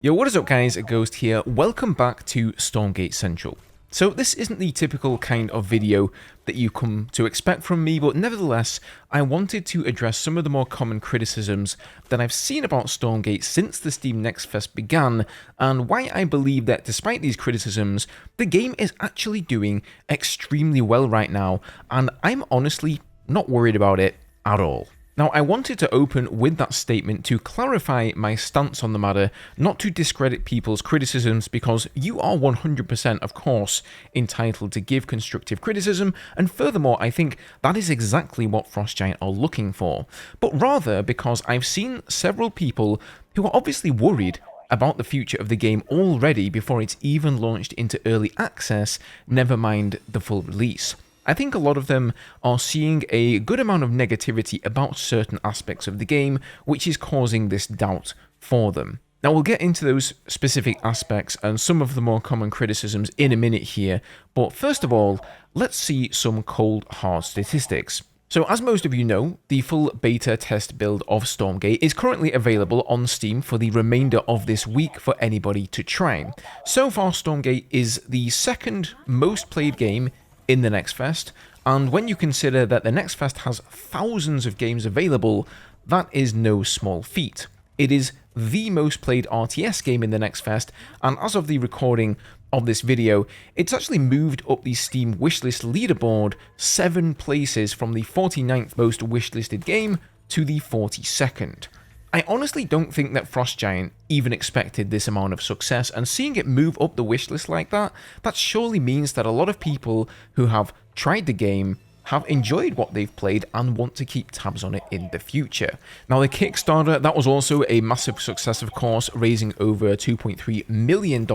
Yo, what is up guys, Ghost here, welcome back to Stormgate Central. So this isn't the typical kind of video that you come to expect from me, but nevertheless, I wanted to address some of the more common criticisms that I've seen about Stormgate since the Steam Next Fest began, and why I believe that despite these criticisms, the game is actually doing extremely well right now, and I'm honestly not worried about it at all. Now, I wanted to open with that statement to clarify my stance on the matter, not to discredit people's criticisms, because you are 100% of course entitled to give constructive criticism, and furthermore, I think that is exactly what Frostgiant are looking for, but rather because I've seen several people who are obviously worried about the future of the game already before it's even launched into early access, never mind the full release. I think a lot of them are seeing a good amount of negativity about certain aspects of the game, which is causing this doubt for them. Now, we'll get into those specific aspects and some of the more common criticisms in a minute here, but first of all, let's see some cold hard statistics. So as most of you know, the full beta test build of Stormgate is currently available on Steam for the remainder of this week for anybody to try. So far, Stormgate is the second most played game in the Next Fest, and when you consider that the Next Fest has thousands of games available, that is no small feat. It is the most played RTS game in the Next Fest, and as of the recording of this video, it's actually moved up the Steam wishlist leaderboard 7 places from the 49th most wishlisted game to the 42nd. I honestly don't think that Frostgiant even expected this amount of success, and seeing it move up the wishlist like that surely means that a lot of people who have tried the game have enjoyed what they've played and want to keep tabs on it in the future. Now, the Kickstarter, that was also a massive success, of course, raising over $2.3 million,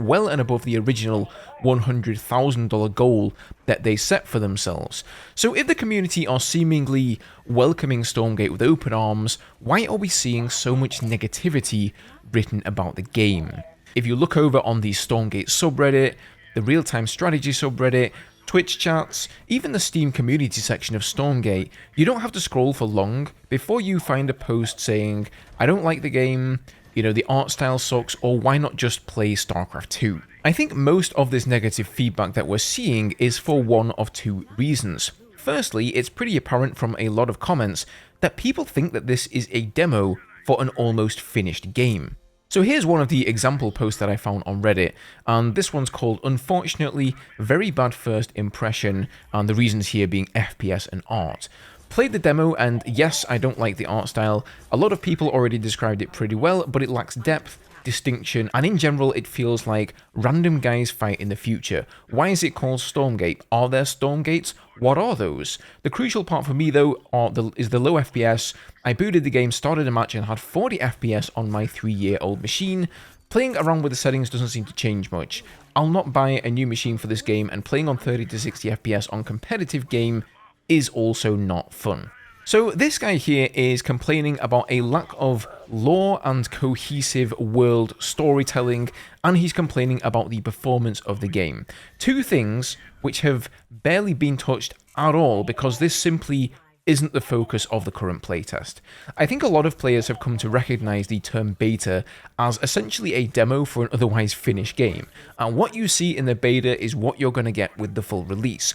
well and above the original $100,000 goal that they set for themselves. So if the community are seemingly welcoming Stormgate with open arms, why are we seeing so much negativity written about the game? If you look over on the Stormgate subreddit, the real-time strategy subreddit, Twitch chats, even the Steam community section of Stormgate, you don't have to scroll for long before you find a post saying, I don't like the game, the art style sucks, or why not just play StarCraft 2? I think most of this negative feedback that we're seeing is for one of two reasons. Firstly, it's pretty apparent from a lot of comments that people think that this is a demo for an almost finished game. So here's one of the example posts that I found on Reddit, and this one's called Unfortunately Very Bad First Impression, and the reasons here being FPS and art. Played the demo, and yes, I don't like the art style. A lot of people already described it pretty well, but it lacks depth, distinction, and in general it feels like random guys fight in the future. Why is it called Stormgate? Are there Stormgates? What are those? The crucial part for me though is the low FPS. I booted the game, started a match, and had 40 FPS on my 3-year-old machine. Playing around with the settings doesn't seem to change much. I'll not buy a new machine for this game, and playing on 30 to 60 FPS on competitive game is also not fun. So this guy here is complaining about a lack of lore and cohesive world storytelling, and he's complaining about the performance of the game. Two things which have barely been touched at all, because this simply isn't the focus of the current playtest. I think a lot of players have come to recognize the term beta as essentially a demo for an otherwise finished game, and what you see in the beta is what you're going to get with the full release.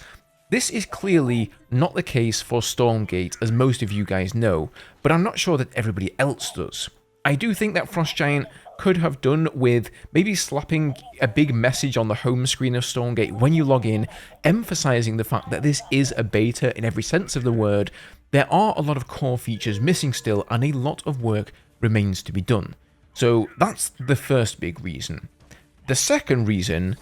This is clearly not the case for Stormgate, as most of you guys know, but I'm not sure that everybody else does. I do think that Frostgiant could have done with maybe slapping a big message on the home screen of Stormgate when you log in, emphasizing the fact that this is a beta in every sense of the word. There are a lot of core features missing still, and a lot of work remains to be done. So that's the first big reason. The second reason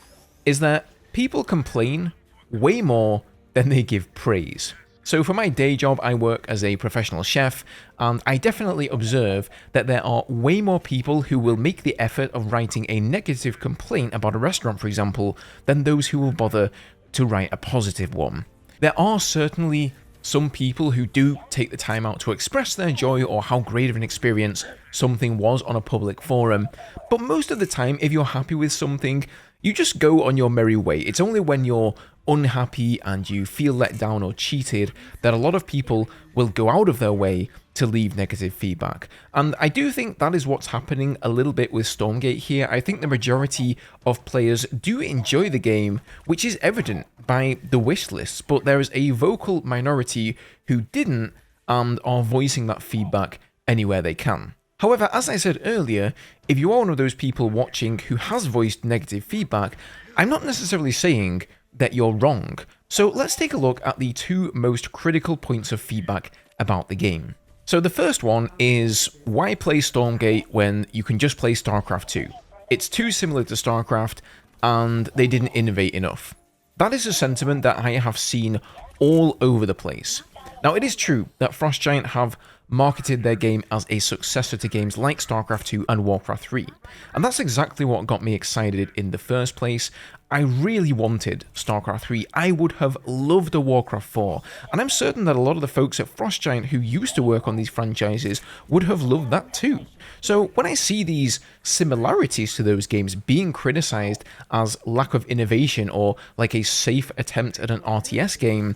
is that people complain way more than they give praise. So for my day job, I work as a professional chef, and I definitely observe that there are way more people who will make the effort of writing a negative complaint about a restaurant, for example, than those who will bother to write a positive one. There are certainly some people who do take the time out to express their joy or how great of an experience something was on a public forum, but most of the time, if you're happy with something, You just go on your merry way. It's only when you're unhappy and you feel let down or cheated that a lot of people will go out of their way to leave negative feedback. And I do think that is what's happening a little bit with Stormgate here. I think the majority of players do enjoy the game, which is evident by the wish lists, but there is a vocal minority who didn't and are voicing that feedback anywhere they can. However, as I said earlier, if you are one of those people watching who has voiced negative feedback, I'm not necessarily saying that you're wrong. So let's take a look at the two most critical points of feedback about the game. So the first one is, why play Stormgate when you can just play StarCraft 2? It's too similar to StarCraft and they didn't innovate enough. That is a sentiment that I have seen all over the place. Now, it is true that Frost Giant have marketed their game as a successor to games like StarCraft 2 and Warcraft 3, and that's exactly what got me excited in the first place. I really wanted StarCraft 3, I would have loved a Warcraft 4, and I'm certain that a lot of the folks at Frost Giant who used to work on these franchises would have loved that too. So when I see these similarities to those games being criticized as lack of innovation or like a safe attempt at an RTS game,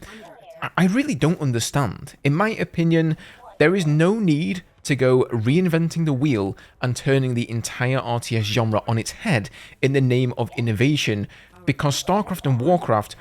I really don't understand. In my opinion, there is no need to go reinventing the wheel and turning the entire RTS genre on its head in the name of innovation, because StarCraft and Warcraft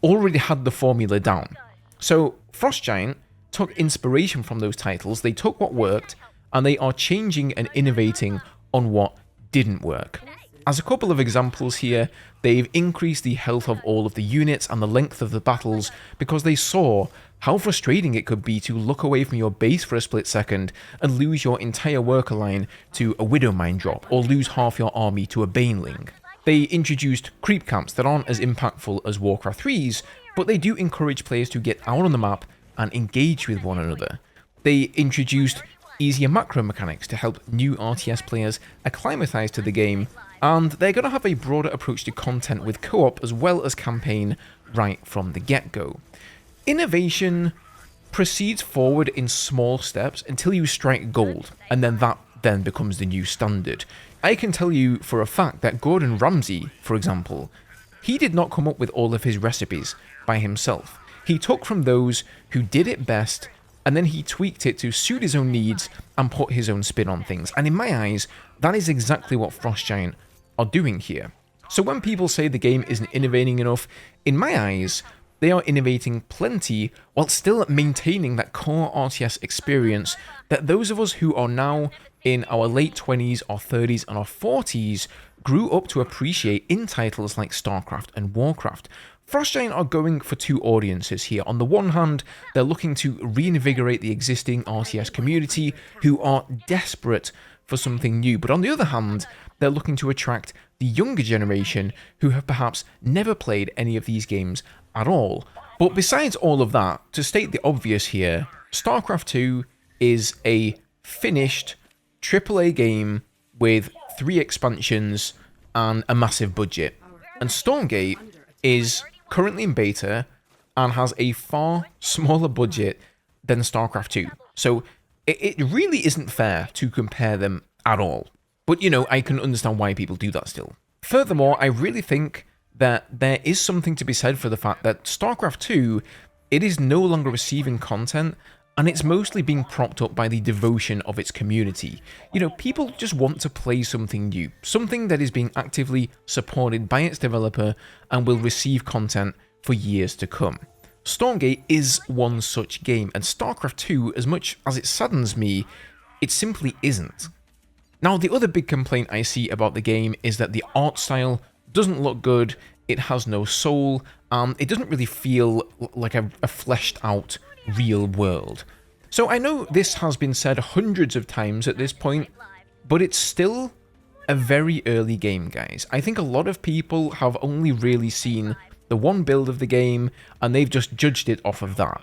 already had the formula down. So Frost Giant took inspiration from those titles, they took what worked, and they are changing and innovating on what didn't work. As a couple of examples here, they've increased the health of all of the units and the length of the battles because they saw how frustrating it could be to look away from your base for a split second and lose your entire worker line to a Widowmine drop, or lose half your army to a Baneling. They introduced creep camps that aren't as impactful as Warcraft 3's, but they do encourage players to get out on the map and engage with one another. They introduced easier macro mechanics to help new RTS players acclimatize to the game, and they're going to have a broader approach to content with co-op as well as campaign right from the get-go. Innovation proceeds forward in small steps until you strike gold, and then that becomes the new standard. I can tell you for a fact that Gordon Ramsay, for example, he did not come up with all of his recipes by himself. He took from those who did it best, and then he tweaked it to suit his own needs and put his own spin on things. And in my eyes, that is exactly what Frost Giant are doing here. So when people say the game isn't innovating enough, in my eyes, they are innovating plenty while still maintaining that core RTS experience that those of us who are now in our late 20s or 30s and our 40s grew up to appreciate in titles like StarCraft and Warcraft. Frost Giant are going for two audiences here. On the one hand, they're looking to reinvigorate the existing RTS community who are desperate for something new, but on the other hand, they're looking to attract the younger generation who have perhaps never played any of these games at all. But besides all of that, to state the obvious here, StarCraft 2 is a finished AAA game with 3 expansions and a massive budget. And Stormgate is currently in beta and has a far smaller budget than StarCraft 2. So it really isn't fair to compare them at all. But you know, I can understand why people do that still. Furthermore, I really think that there is something to be said for the fact that StarCraft 2, it is no longer receiving content, and it's mostly being propped up by the devotion of its community. You know, people just want to play something new, something that is being actively supported by its developer and will receive content for years to come. Stormgate is one such game, and StarCraft 2, as much as it saddens me, it simply isn't. Now, the other big complaint I see about the game is that the art style doesn't look good, it has no soul, and it doesn't really feel like a fleshed out real world. So I know this has been said hundreds of times at this point, but it's still a very early game, guys. I think a lot of people have only really seen the one build of the game, and they've just judged it off of that.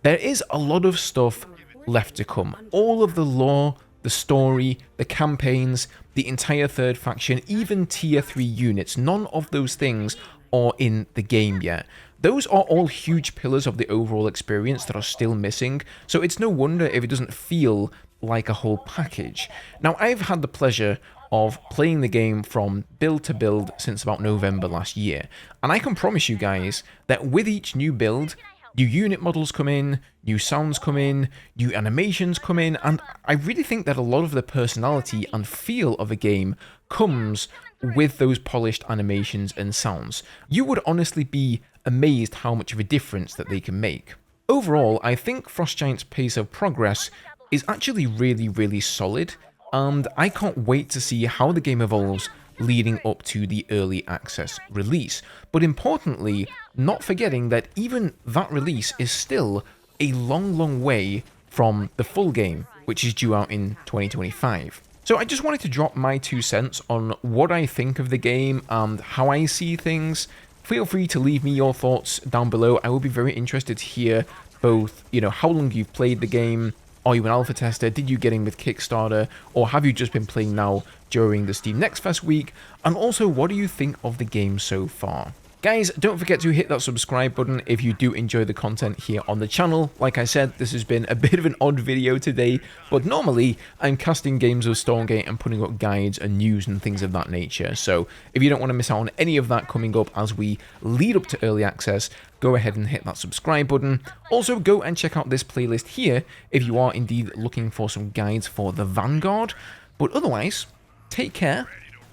There is a lot of stuff left to come. All of the lore, the story, the campaigns, the entire third faction, even tier 3 units, none of those things are in the game yet. Those are all huge pillars of the overall experience that are still missing, so it's no wonder if it doesn't feel like a whole package. Now, I've had the pleasure of playing the game from build to build since about November last year. And I can promise you guys that with each new build, new unit models come in, new sounds come in, new animations come in, and I really think that a lot of the personality and feel of a game comes with those polished animations and sounds. You would honestly be amazed how much of a difference that they can make. Overall, I think Frost Giant's pace of progress is actually really solid, and I can't wait to see how the game evolves leading up to the early access release. But importantly, not forgetting that even that release is still a long way from the full game, which is due out in 2025. So I just wanted to drop my 2 cents on what I think of the game and how I see things. Feel free to leave me your thoughts down below. I will be very interested to hear both, how long you've played the game. Are you an alpha tester? Did you get in with Kickstarter? Or have you just been playing now during the Steam Next Fest week? And also, what do you think of the game so far? Guys, don't forget to hit that subscribe button if you do enjoy the content here on the channel. Like I said, this has been a bit of an odd video today, but normally I'm casting games of Stormgate and putting up guides and news and things of that nature. So if you don't want to miss out on any of that coming up as we lead up to early access, go ahead and hit that subscribe button. Also, go and check out this playlist here if you are indeed looking for some guides for the Vanguard. But otherwise, take care,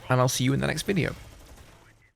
and I'll see you in the next video.